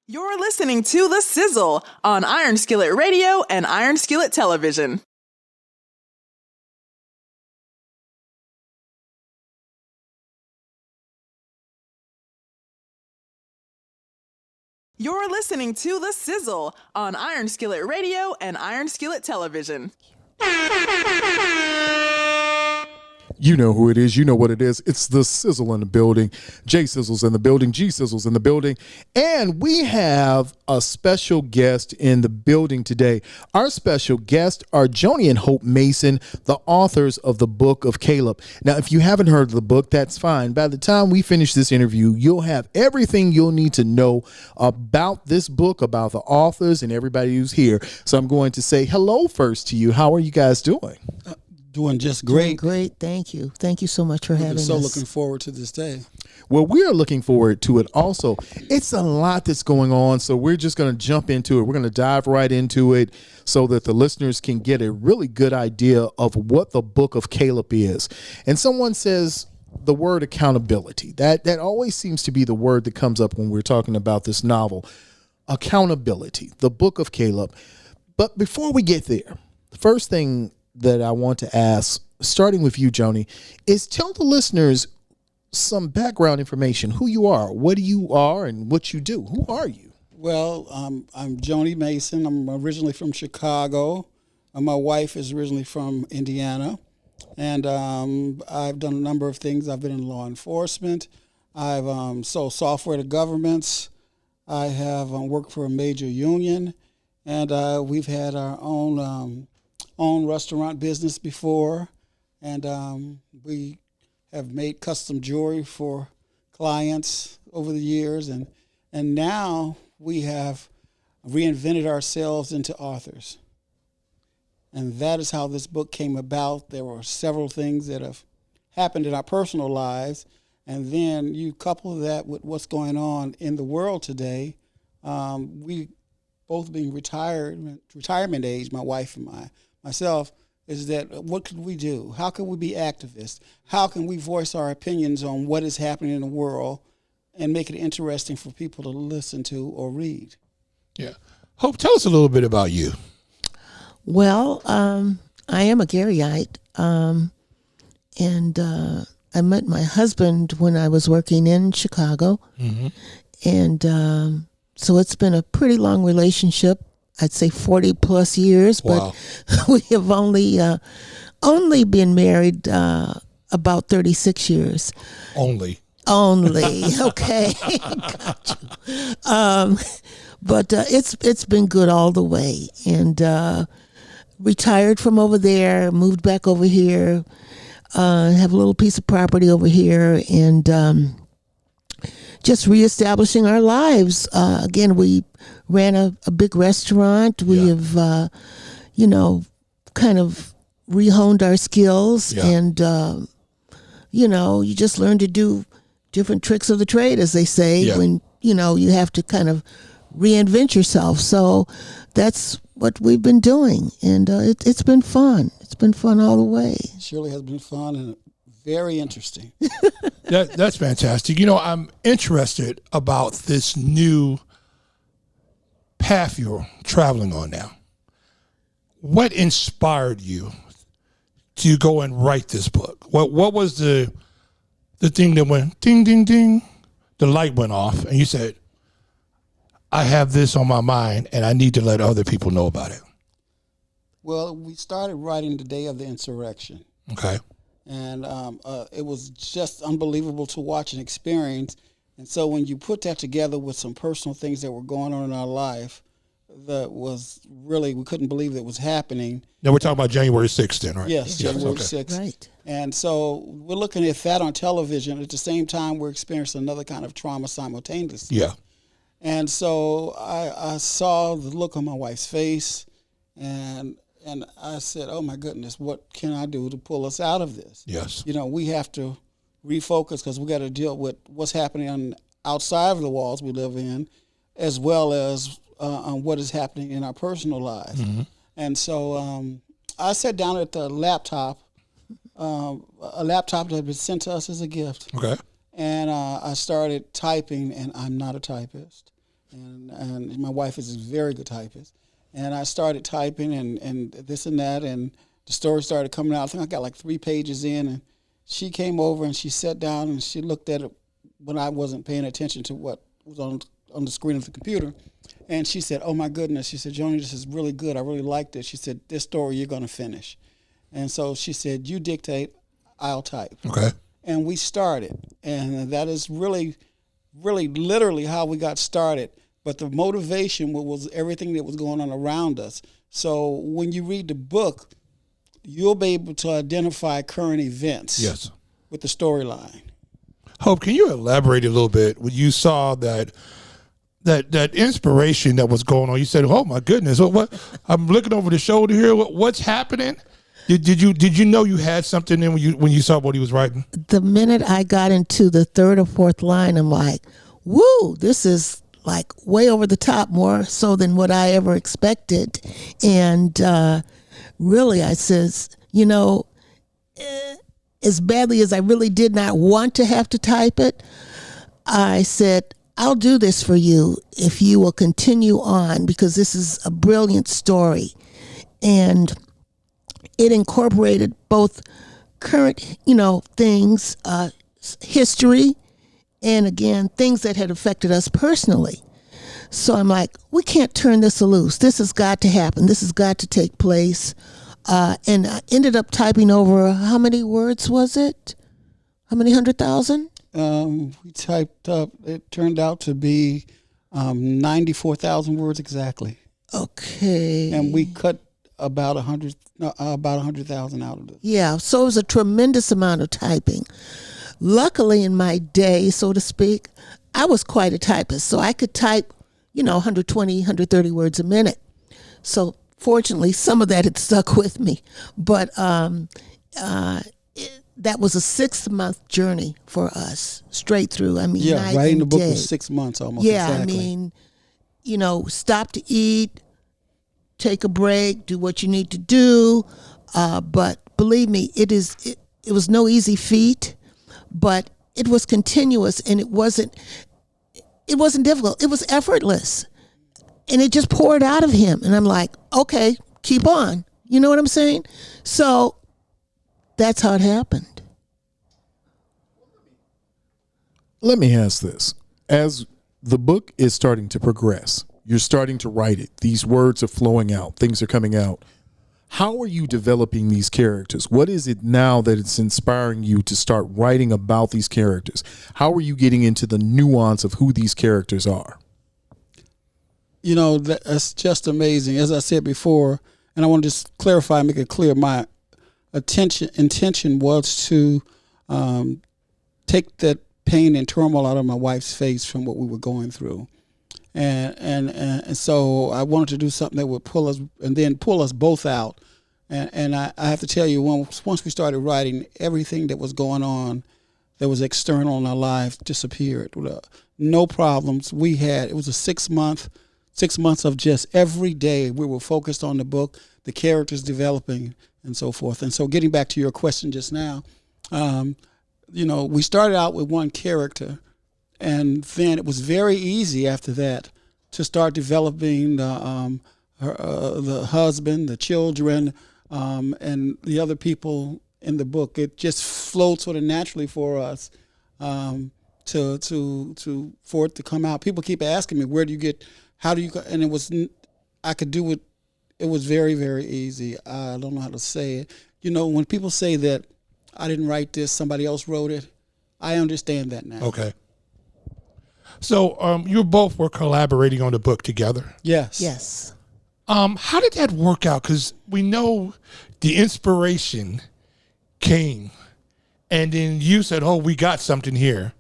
You're listening to The Sizzle on Iron Skillet Radio and Iron Skillet Television. You're listening to The Sizzle on Iron Skillet Radio and Iron Skillet Television. You know who it is. You know what it is. It's the Sizzle in the building. J Sizzle's in the building. G Sizzle's in the building. And we have a special guest in the building today. Our special guests are Joni and Hope Mason, the authors of the Book of Caleb. Now, if you haven't heard of the book, that's fine. By the time we finish this interview, you'll have everything you'll need to know about this book, about the authors, and everybody who's here. So I'm going to say hello first to you. How are you guys doing? Doing just great. Doing great. Thank you. Thank you so much for having us. So looking forward to this day. Well, we're looking forward to it also. It's a lot that's going on, so we're just going to jump into it. We're going to dive right into it so that the listeners can get a really good idea of what the Book of Caleb is. And someone says the word accountability. That always seems to be the word that comes up when we're talking about this novel. Accountability, the Book of Caleb. But before we get there, the first thing that I want to ask, starting with you, Joni, is tell the listeners some background information, who you are, what you are, and what you do. Who are you? Well, I'm Joni Mason. I'm originally from Chicago. My wife is originally from Indiana. And I've done a number of things. I've been in law enforcement. I've sold software to governments. I have worked for a major union. And we've had our own restaurant business before, and we have made custom jewelry for clients over the years, and now we have reinvented ourselves into authors. And that is how this book came about. There were several things that have happened in our personal lives, and then you couple that with what's going on in the world today. We both being retirement age, my wife and myself, is that what could we do? How can we be activists? How can we voice our opinions on what is happening in the world and make it interesting for people to listen to or read? Yeah. Hope, tell us a little bit about you. Well, I am a Garyite, and I met my husband when I was working in Chicago, and so it's been a pretty long relationship. I'd say 40 plus years, Wow. But we have only been married about 36 years. Only. Okay. Got you. But it's been good all the way, and retired from over there, moved back over here, have a little piece of property over here, and just reestablishing our lives. Again, we ran a big restaurant. We have, kind of rehoned our skills, and, you just learn to do different tricks of the trade, as they say, when, you have to kind of reinvent yourself. So that's what we've been doing, and it's been fun. It's been fun all the way. It surely has been fun and very interesting. That's fantastic. I'm interested about this new path you're traveling on now. What inspired you to go and write this book? What was the thing that went ding, ding, ding, the light went off, and you said, I have this on my mind, and I need to let other people know about it? Well, we started writing the day of the insurrection. Okay. And it was just unbelievable to watch and experience. And so when you put that together with some personal things that were going on in our life, that was really, we couldn't believe that was happening. Now we're talking about January 6th then, right? Yes, January 6th. Right. And so we're looking at that on television. At the same time, we're experiencing another kind of trauma simultaneously. Yeah. And so I saw the look on my wife's face, and I said, oh, my goodness, what can I do to pull us out of this? Yes. We have to refocus because we got to deal with what's happening outside of the walls we live in, as well as on what is happening in our personal lives. Mm-hmm. And so I sat down at the laptop, a laptop that had been sent to us as a gift. Okay. And I started typing, and I'm not a typist. and my wife is a very good typist. And I started typing and this and that, and the story started coming out. I think I got like 3 pages in, and she came over and she sat down and she looked at it when I wasn't paying attention to what was on the screen of the computer. And she said, "Oh my goodness," she said, "Joni, this is really good. I really liked it." She said, "This story you're going to finish." And so she said, "You dictate, I'll type." Okay. And we started. And that is really, really literally how we got started. But the motivation was everything that was going on around us. So when you read the book, you'll be able to identify current events. Yes. With the storyline. Hope, can you elaborate a little bit when you saw that inspiration that was going on? You said, "Oh my goodness, what? I'm looking over the shoulder here. What's happening?" Did you know you had something in when you saw what he was writing? The minute I got into the 3rd or 4th line, I'm like, "Woo! This is like way over the top, more so than what I ever expected." And really, I says, as badly as I really did not want to have to type it, I said, "I'll do this for you if you will continue on, because this is a brilliant story." And it incorporated both current, things, history, and again, things that had affected us personally. So I'm like, we can't turn this loose. This has got to happen. This has got to take place. And I ended up typing over, how many words was it? How many 100,000? We typed up, it turned out to be 94,000 words exactly. Okay. And we cut about 100,000 out of it. Yeah, so it was a tremendous amount of typing. Luckily, in my day, so to speak, I was quite a typist, so I could type, 120, 130 words a minute. So fortunately, some of that had stuck with me. But that was a 6-month journey for us, straight through. I mean, yeah, writing the book was 6 months almost. Yeah, exactly. I mean, stop to eat, take a break, do what you need to do. But believe me, it was no easy feat, but it was continuous, and it wasn't difficult. It was effortless, and it just poured out of him. And I'm like, okay, keep on. You know what I'm saying? So that's how it happened. Let me ask this. As the book is starting to progress, you're starting to write it. These words are flowing out. Things are coming out. How are you developing these characters? What is it now that it's inspiring you to start writing about these characters? How are you getting into the nuance of who these characters are? That's just amazing. As I said before, and I want to just clarify and make it clear, my intention was to take that pain and turmoil out of my wife's face from what we were going through. And so I wanted to do something that would pull us both out. And I have to tell you, once we started writing, everything that was going on that was external in our lives disappeared. No problems. It was a 6 months of just every day we were focused on the book, the characters developing, and so forth. And so getting back to your question just now, we started out with one character, and then it was very easy after that to start developing the husband, the children, and the other people in the book. It just flowed sort of naturally for us for it to come out. People keep asking me, how do you, and I could do it. It was very, very easy. I don't know how to say it. When people say that I didn't write this, somebody else wrote it, I understand that now. Okay. So you both were collaborating on the book together? Yes. Yes. How did that work out? Because we know the inspiration came, and then you said, "Oh, we got something here."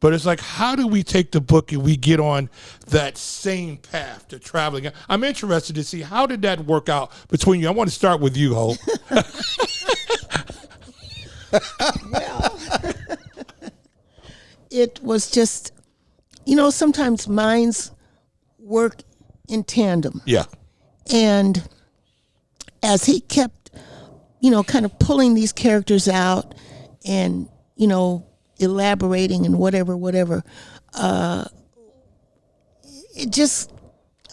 But it's like, how do we take the book and we get on that same path to traveling? I'm interested to see, how did that work out between you? I want to start with you, Hope. Well, it was just, sometimes minds work in tandem. Yeah. And as he kept, kind of pulling these characters out and, elaborating and whatever, it just,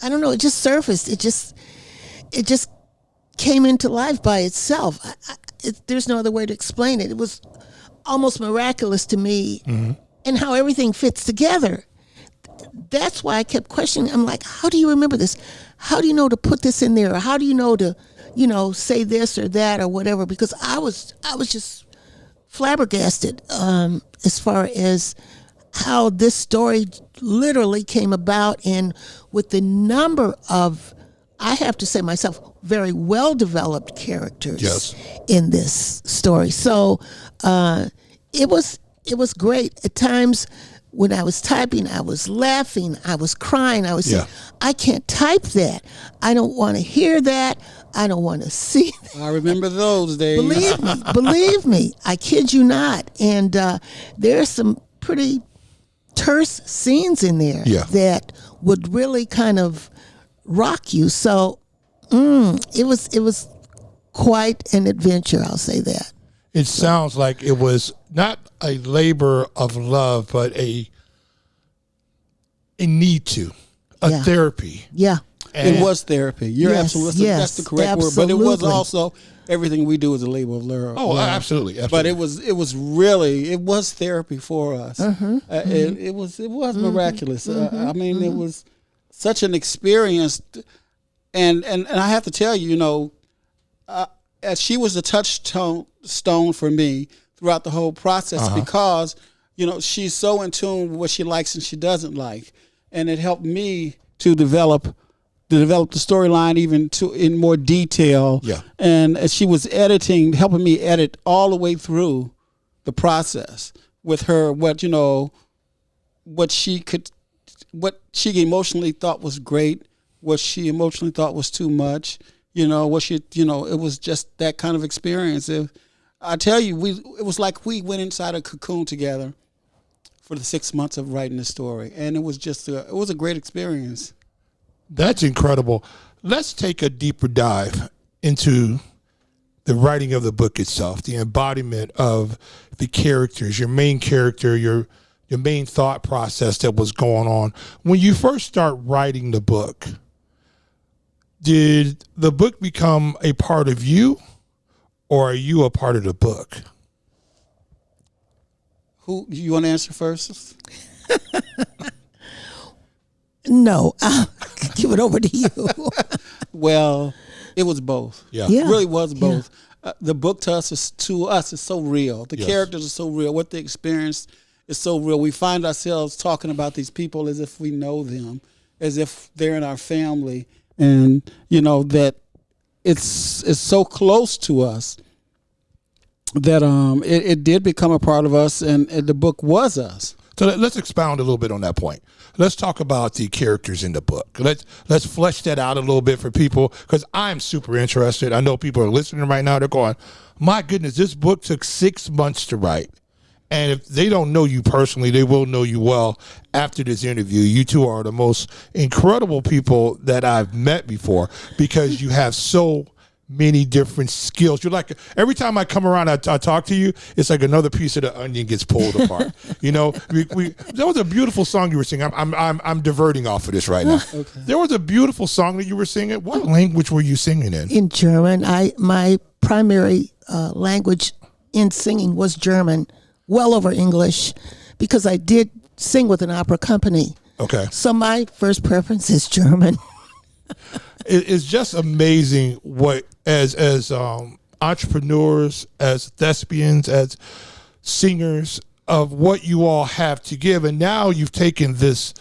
I don't know, it just surfaced. It just came into life by itself. There's no other way to explain it. It was almost miraculous to me, and how everything fits together. That's why I kept questioning. I'm like, how do you remember this? How do you know to put this in there? Or how do you know to, say this or that or whatever? Because I was just flabbergasted as far as how this story literally came about, and with the number of, I have to say myself, very well developed characters in this story. So it was great. At times when I was typing, I was laughing, I was crying, I was saying, I can't type that. I don't want to hear that. I don't want to see that. I remember those days. Believe me, I kid you not. And there's some pretty terse scenes in there that would really kind of rock you. So it was quite an adventure, I'll say that. It sounds like it was not a labor of love, but a need to, therapy. Yeah. And it was therapy. You're absolutely, that's the correct word. But it was also, everything we do is a labor of love. Oh, absolutely. But it was therapy for us. It was miraculous. I mean, it was such an experience. And I have to tell you, as she was a touchstone for me throughout the whole process, because she's so in tune with what she likes and she doesn't like, and it helped me to develop the storyline even in more detail. And as she was helping me edit all the way through the process with her, what she emotionally thought was great, what she emotionally thought was too much. It was just that kind of experience. I tell you, it was like we went inside a cocoon together for the 6 months of writing the story, and it was just it was a great experience. That's incredible. Let's take a deeper dive into the writing of the book itself, the embodiment of the characters, your main character, your main thought process that was going on. When you first start writing the book, did the book become a part of you, or are you a part of the book? Who you want to answer first? No, I'll give it over to you. Well, it was both. Yeah. It really was both. The book to us is so real. The characters are so real. What they experienced is so real. We find ourselves talking about these people as if we know them, as if they're in our family, and that it's so close to us that it did become a part of us, and the book was us. So let's expound a little bit on that point. Let's talk about the characters in the book. Let's flesh that out a little bit for people, because I'm super interested. I know people are listening right now. They're going, my goodness, this book took 6 months to write. And if they don't know you personally, they will know you well after this interview. You two are the most incredible people that I've met before, because you have so many different skills. You're like, every time I come around, I talk to you, it's like another piece of the onion gets pulled apart. That was a beautiful song you were singing. I'm diverting off of this right now. Okay. There was a beautiful song that you were singing. What language were you singing in? In German. My primary language in singing was German, well over English, because I did sing with an opera company. Okay. So my first preference is German. It's just amazing what, as entrepreneurs, as thespians, as singers, of what you all have to give. And now you've taken this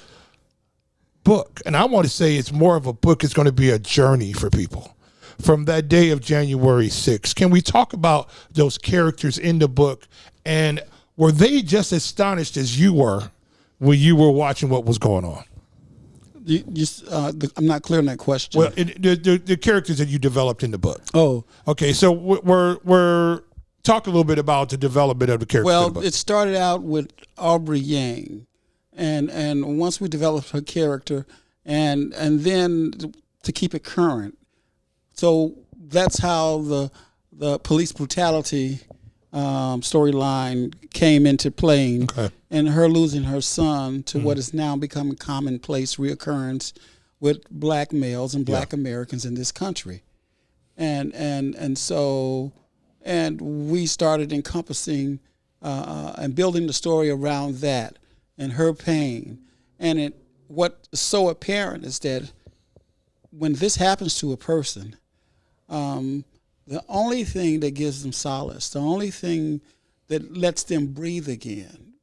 book, and I want to say it's more of a book. It's going to be a journey for people from that day of January 6th. Can we talk about those characters in the book, and were they just as astonished as you were when you were watching what was going on? I'm not clear on that question. Well, the characters that you developed in the book. Oh, okay. So we're talk a little bit about the development of the characters. Well, in the book. It started out with Aubrey Yang, and once we developed her character, and then to keep it current, so that's how the police brutality storyline came into playing. Okay. and her losing her son to what is now becoming commonplace reoccurrence with black males and black Americans in this country. And so we started encompassing and building the story around that and her pain. And what's so apparent is that when this happens to a person, the only thing that gives them solace, the only thing that lets them breathe again,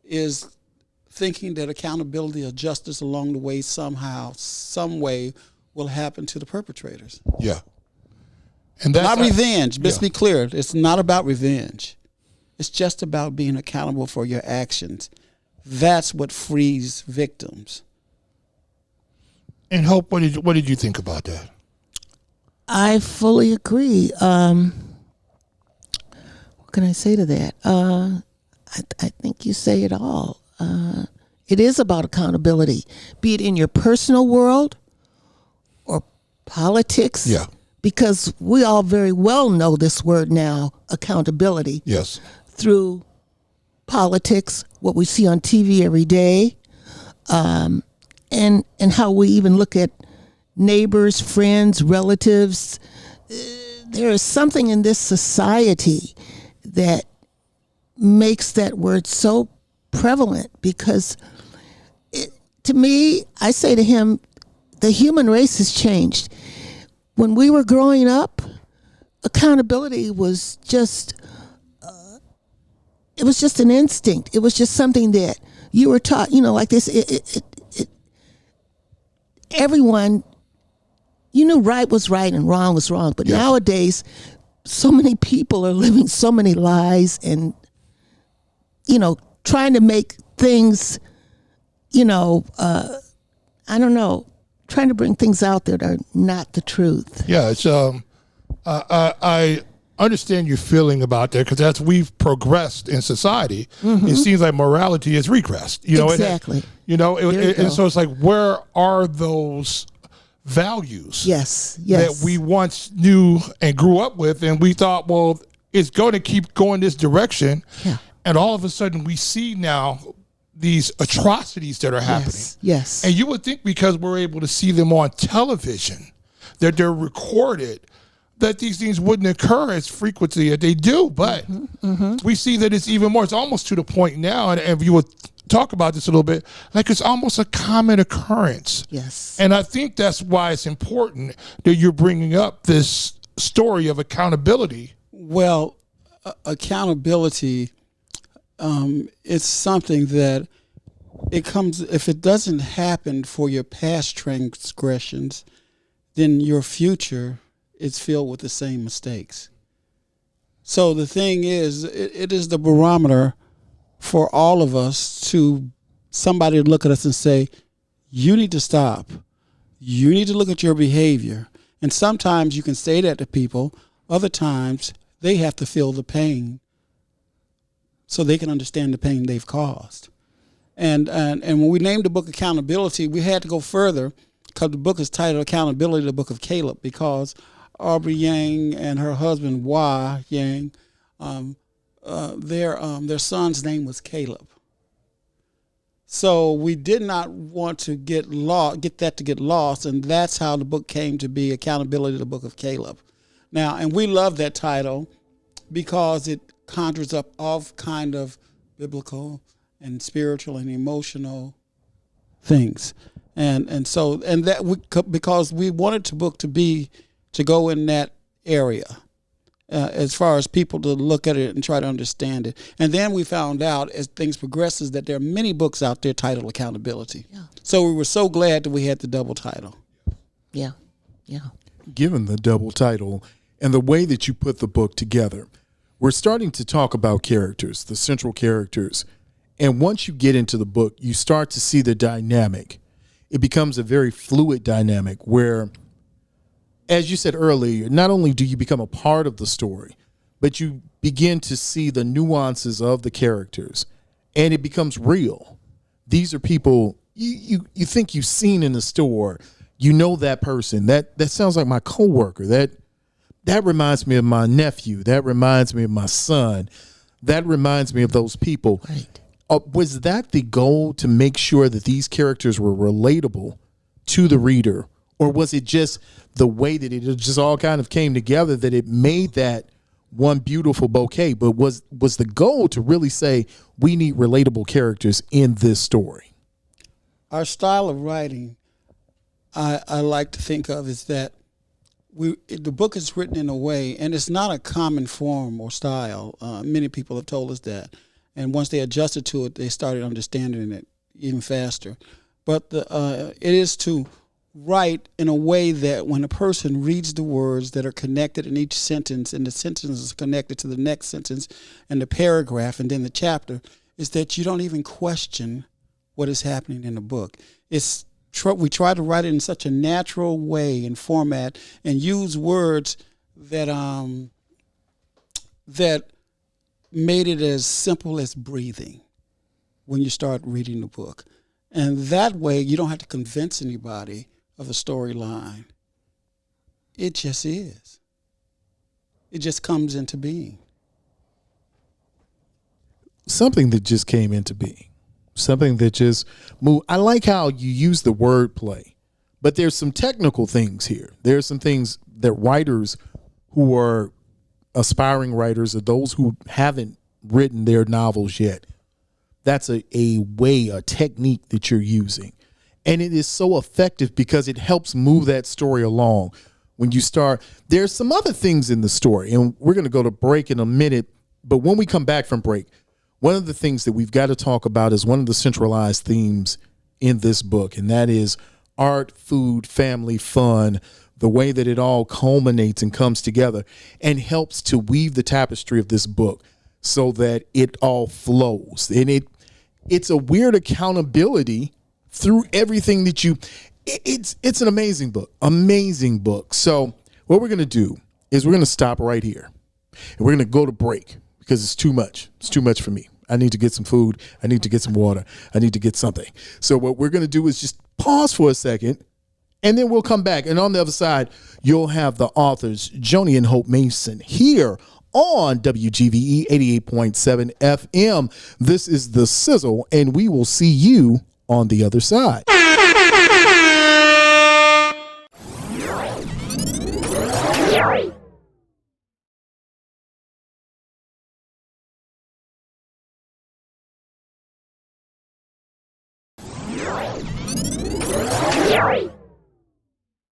is thinking that accountability or justice along the way somehow, some way, will happen to the perpetrators. Yeah. And that's not revenge. Let's be clear. It's not about revenge. It's just about being accountable for your actions. That's what frees victims. And Hope, what did you think about that? I fully agree. What can I say to that? I think you say it all. It is about accountability, be it in your personal world or politics. Yeah. Because we all very well know this word now, accountability. Yes. Through politics, what we see on TV every day, and how we even look at neighbors, friends, relatives. There is something in this society that makes that word so prevalent because to me, I say to him, the human race has changed. When we were growing up, accountability was just, it was just an instinct. It was just something that you were taught, like this. Everyone, you knew right was right and wrong was wrong. But nowadays, so many people are living so many lies and, trying to make things, I don't know, trying to bring things out that are not the truth. Yeah, it's I understand your feeling about that because as we've progressed in society, it seems like morality has regressed. Exactly. And so it's like, where are those values? Yes. That we once knew and grew up with, and we thought, well, it's going to keep going this direction. Yeah. And all of a sudden, we see now these atrocities that are happening. Yes. And you would think because we're able to see them on television, that they're recorded, that these things wouldn't occur as frequently as they do. But we see that it's even more. It's almost to the point now, and if you would talk about this a little bit, like it's almost a common occurrence. Yes. And I think that's why it's important that you're bringing up this story of accountability. Well, accountability, it's something that it comes, if it doesn't happen for your past transgressions, then your future is filled with the same mistakes. So the thing is, it is the barometer for all of us to somebody to look at us and say, you need to stop. You need to look at your behavior. And sometimes you can say that to people. Other times they have to feel the pain so they can understand the pain they've caused. And when we named the book Accountability, we had to go further because the book is titled Accountability, the Book of Caleb, because Aubrey Yang and her husband, Wah Yang, their son's name was Caleb. So we did not want to get that to get lost, and that's how the book came to be, Accountability, the Book of Caleb. Now, and we love that title because it conjures up all kind of biblical and spiritual and emotional things, and that because we wanted the book to go in that area. As far as people to look at it and try to understand it. And then we found out as things progresses that there are many books out there titled Accountability. Yeah. So we were so glad that we had the double title. Yeah. Given the double title and the way that you put the book together, we're starting to talk about characters, the central characters. And once you get into the book, you start to see the dynamic. It becomes a very fluid dynamic where, as you said earlier, not only do you become a part of the story, but you begin to see the nuances of the characters, and it becomes real. These are people you think you've seen in the store. You know that person. That sounds like my coworker. That reminds me of my nephew. That reminds me of my son. That reminds me of those people. Right. Was that the goal, to make sure that these characters were relatable to the reader? Or was it just the way that it just all kind of came together that it made that one beautiful bouquet? But was the goal to really say we need relatable characters in this story? Our style of writing, I like to think of is that the book is written in a way, and it's not a common form or style. Many people have told us that. And once they adjusted to it, they started understanding it even faster. But it is to write in a way that when a person reads the words that are connected in each sentence, and the sentence is connected to the next sentence and the paragraph and then the chapter, is that you don't even question what is happening in the book. We try to write it in such a natural way and format, and use words that that made it as simple as breathing when you start reading the book. And that way you don't have to convince anybody of the storyline. It just is. It just comes into being. Something that just came into being. Something that just moved. I like how you use the word play, but there's some technical things here. There's some things that writers who are aspiring writers, or those who haven't written their novels yet, that's a technique that you're using. And it is so effective because it helps move that story along. When you start, there's some other things in the story, and we're going to go to break in a minute. But when we come back from break, one of the things that we've got to talk about is one of the centralized themes in this book, and that is art, food, family, fun, the way that it all culminates and comes together and helps to weave the tapestry of this book so that it all flows. And it's a weird accountability through everything that it's an amazing book. So what we're going to do is we're going to stop right here, and we're going to go to break because it's too much. It's too much for me. I need to get some food. I need to get some water. I need to get something. So what we're going to do is just pause for a second, and then we'll come back. And on the other side, you'll have the authors, Joni and Hope Mason, here on WGVE 88.7 FM. This is the Sizzle, and we will see you on the other side.